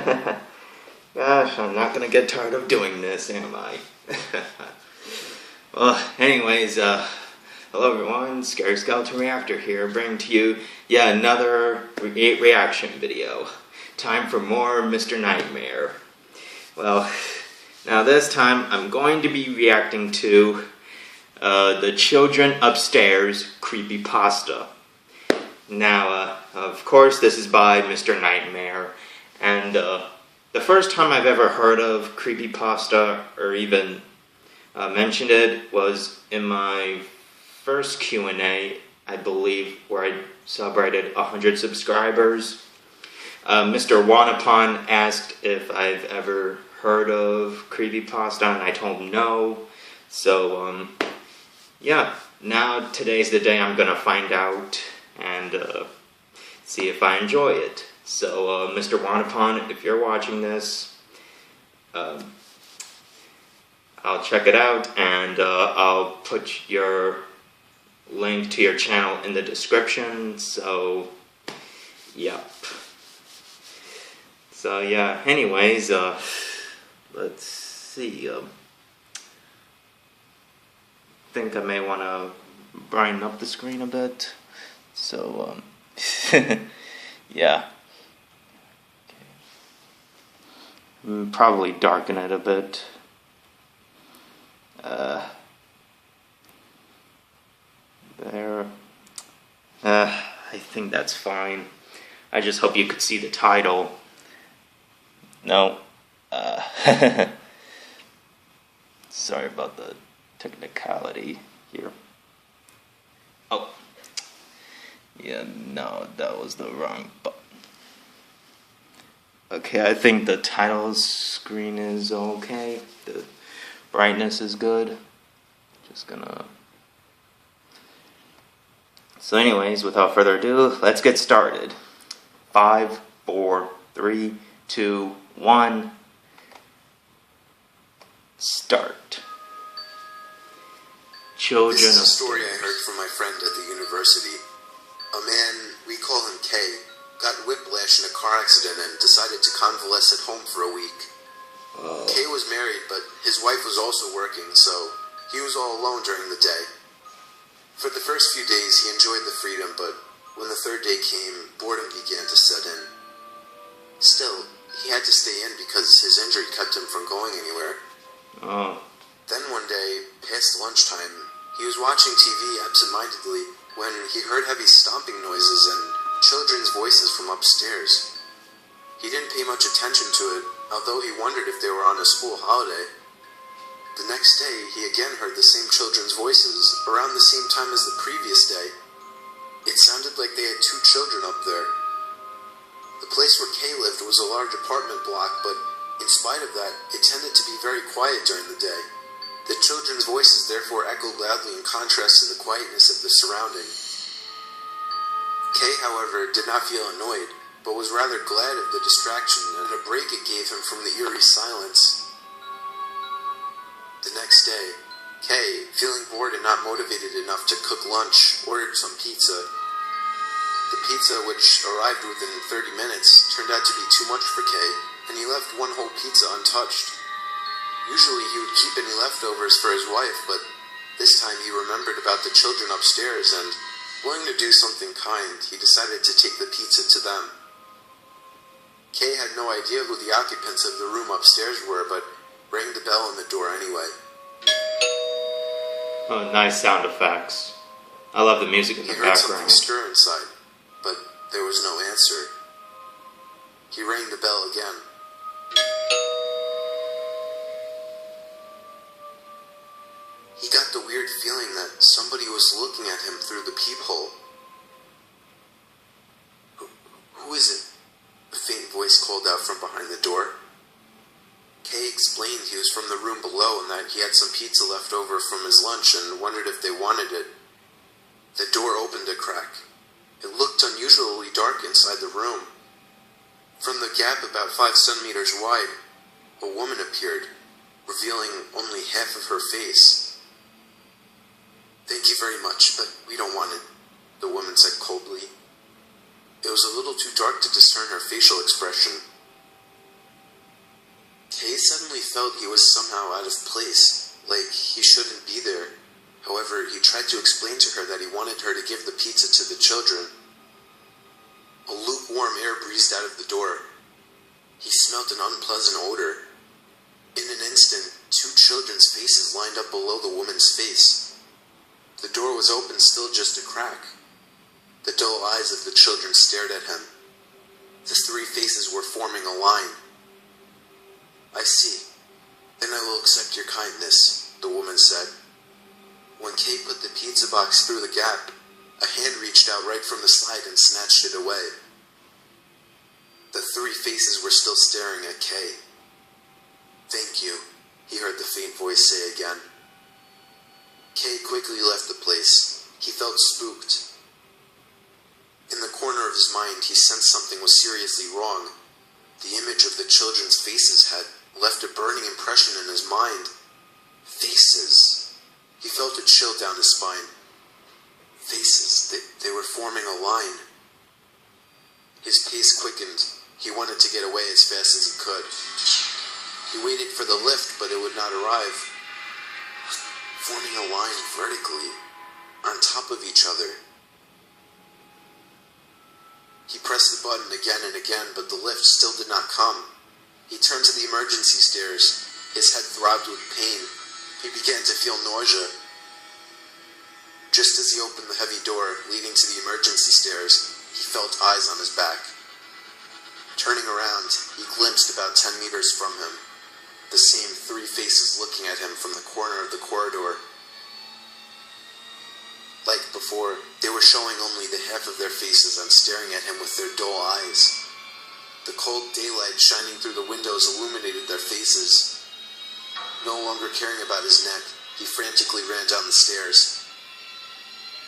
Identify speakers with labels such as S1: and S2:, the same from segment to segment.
S1: Gosh, I'm not gonna get tired of doing this, am I? Well, anyways, hello everyone, Scary Skeleton Reactor here, bringing to you yet another reaction video. Time for more Mr. Nightmare. Well, now this time I'm going to be reacting to the Children Upstairs Creepypasta. Now, of course, this is by Mr. Nightmare, and the first time I've ever heard of Creepypasta, or even mentioned it, was in my first Q&A, I believe, where I celebrated 100 subscribers. Mr. Wanapon asked if I've ever heard of Creepypasta, and I told him no. So, yeah, now today's the day I'm gonna find out and see if I enjoy it. So, Mr. Wanapon, if you're watching this, I'll check it out, and I'll put your link to your channel in the description. So, yep. So yeah, anyways, let's see, I think I may want to brighten up the screen a bit, so, yeah, probably darken it a bit, there, I think that's fine. I just hope you could see the title. No, sorry about the technicality here. Oh, yeah, no, that was the wrong button. Okay, I think the title screen is okay. The brightness is good. Just gonna... So anyways, without further ado, let's get started. 5, 4, 3, 2, 1, start. Children.
S2: This is a story I heard from my friend at the university. A man, we call him Kay, got whiplash in a car accident and decided to convalesce at home for a week. Kay was married, but his wife was also working, so he was all alone during the day. For the first few days, he enjoyed the freedom, but when the third day came, boredom began to set in. Still, he had to stay in because his injury kept him from going anywhere. Then one day, past lunchtime, he was watching TV absent-mindedly when he heard heavy stomping noises and children's voices from upstairs. He didn't pay much attention to it, although he wondered if they were on a school holiday. The next day, he again heard the same children's voices around the same time as the previous day. It sounded like they had 2 children up there. The place where Kay lived was a large apartment block, but in spite of that, it tended to be very quiet during the day. The children's voices therefore echoed loudly in contrast to the quietness of the surrounding. Kay, however, did not feel annoyed, but was rather glad of the distraction and a break it gave him from the eerie silence. The next day, Kay, feeling bored and not motivated enough to cook lunch, ordered some pizza. The pizza, which arrived within 30 minutes, turned out to be too much for Kay, and he left one whole pizza untouched. Usually he would keep any leftovers for his wife, but this time he remembered about the children upstairs, and, willing to do something kind, he decided to take the pizza to them. Kay had no idea who the occupants of the room upstairs were, but rang the bell on the door anyway.
S1: Oh, nice sound effects. I love the music in the background.
S2: He heard something stir inside, but there was no answer. He rang the bell again. He got the weird feeling that somebody was looking at him through the peephole. Who is it? A faint voice called out from behind the door. Kay explained he was from the room below and that he had some pizza left over from his lunch and wondered if they wanted it. The door opened a crack. It looked unusually dark inside the room. From the gap about 5 centimeters wide, a woman appeared, revealing only half of her face. "Thank you very much, but we don't want it," the woman said coldly. It was a little too dark to discern her facial expression. suddenly felt he was somehow out of place, like he shouldn't be there. However, he tried to explain to her that he wanted her to give the pizza to the children. A lukewarm air breezed out of the door. He smelt an unpleasant odor. In an instant, two children's faces lined up below the woman's face. The door was open, still just a crack. The dull eyes of the children stared at him. The three faces were forming a line. "I see. Then I will accept your kindness," the woman said. When Kay put the pizza box through the gap, a hand reached out right from the slide and snatched it away. The three faces were still staring at Kay. "Thank you," he heard the faint voice say again. Kay quickly left the place. He felt spooked. In the corner of his mind, he sensed something was seriously wrong. The image of the children's faces had left a burning impression in his mind. Faces. He felt a chill down his spine. Faces. They were forming a line. His pace quickened. He wanted to get away as fast as he could. He waited for the lift, but it would not arrive. Forming a line vertically, on top of each other. He pressed the button again and again, but the lift still did not come. He turned to the emergency stairs. His head throbbed with pain. He began to feel nausea. Just as he opened the heavy door leading to the emergency stairs, he felt eyes on his back. Turning around, he glimpsed about 10 meters from him the same three faces looking at him from the corner of the corridor. Like before, they were showing only the half of their faces and staring at him with their dull eyes. The cold daylight shining through the windows illuminated their faces. No longer caring about his neck, he frantically ran down the stairs.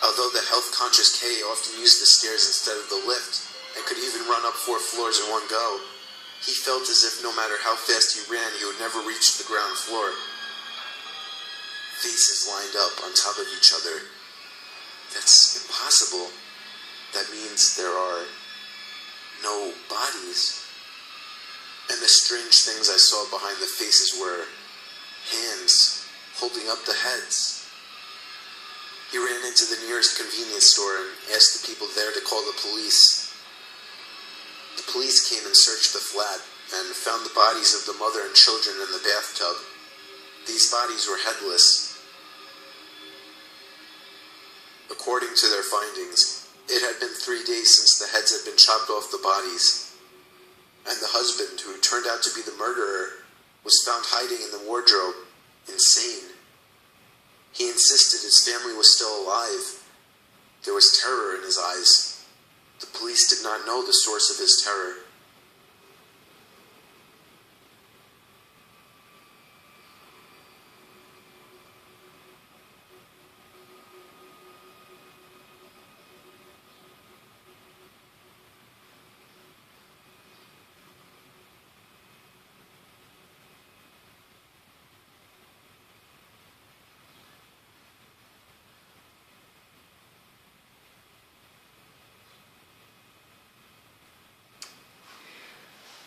S2: Although the health-conscious Kay often used the stairs instead of the lift, and could even run up 4 floors in one go, he felt as if no matter how fast he ran, he would never reach the ground floor. Faces lined up on top of each other. That's impossible. That means there are no bodies. And the strange things I saw behind the faces were hands holding up the heads. He ran into the nearest convenience store and asked the people there to call the police. The police came and searched the flat and found the bodies of the mother and children in the bathtub. These bodies were headless. According to their findings, it had been 3 days since the heads had been chopped off the bodies, and the husband, who turned out to be the murderer, was found hiding in the wardrobe, insane. He insisted his family was still alive. There was terror in his eyes. The police did not know the source of his terror.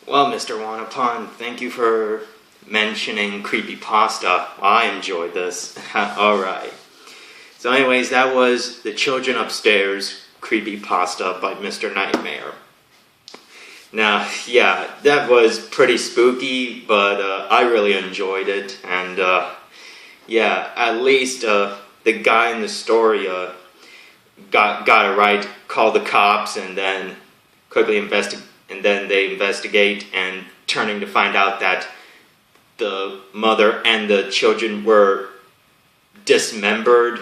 S1: Well, Mr. Wanapon, thank you for mentioning Creepypasta. I enjoyed this. Alright. So anyways, that was The Children Upstairs, Creepypasta by Mr. Nightmare. Now, yeah, that was pretty spooky, but I really enjoyed it. And, yeah, at least the guy in the story got it right, called the cops, and then quickly they investigate, and turning to find out that the mother and the children were dismembered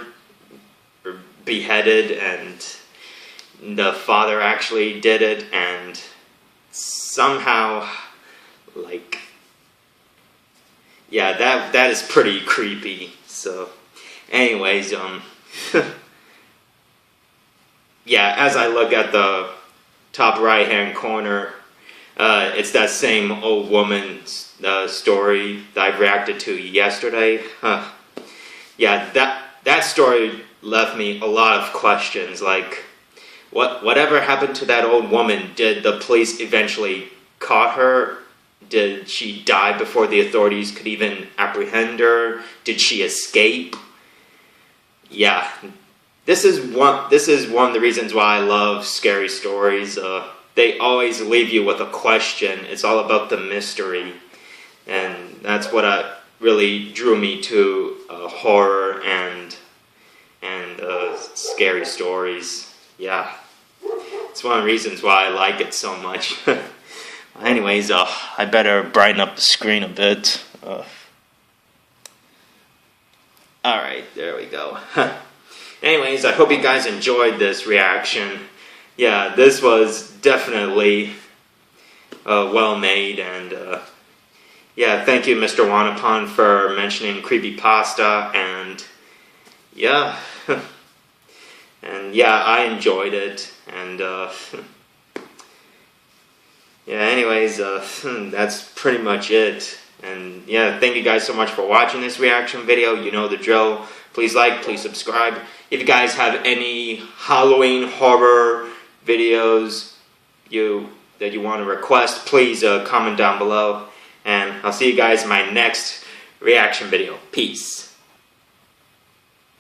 S1: or beheaded, and the father actually did it, and somehow, like, yeah, that is pretty creepy. So anyways, yeah, as I look at the top right hand corner, it's that same old woman's story that I reacted to yesterday. Yeah, that story left me a lot of questions, like whatever happened to that old woman? Did the police eventually caught her, Did she die before the authorities could even apprehend her? Did she escape? Yeah, this is one of the reasons why I love scary stories. They always leave you with a question. It's all about the mystery, and that's what really drew me to horror and scary stories. Yeah, it's one of the reasons why I like it so much. Anyways, I better brighten up the screen a bit. Alright, there we go. Anyways, I hope you guys enjoyed this reaction. Yeah, this was definitely well made, and yeah, thank you, Mr. Wanapon, for mentioning Creepypasta, and yeah, and yeah, I enjoyed it, and yeah, anyways, that's pretty much it. And yeah, thank you guys so much for watching this reaction video. You know the drill. Please like, please subscribe. If you guys have any Halloween horror videos that you want to request, please comment down below. And I'll see you guys in my next reaction video. Peace.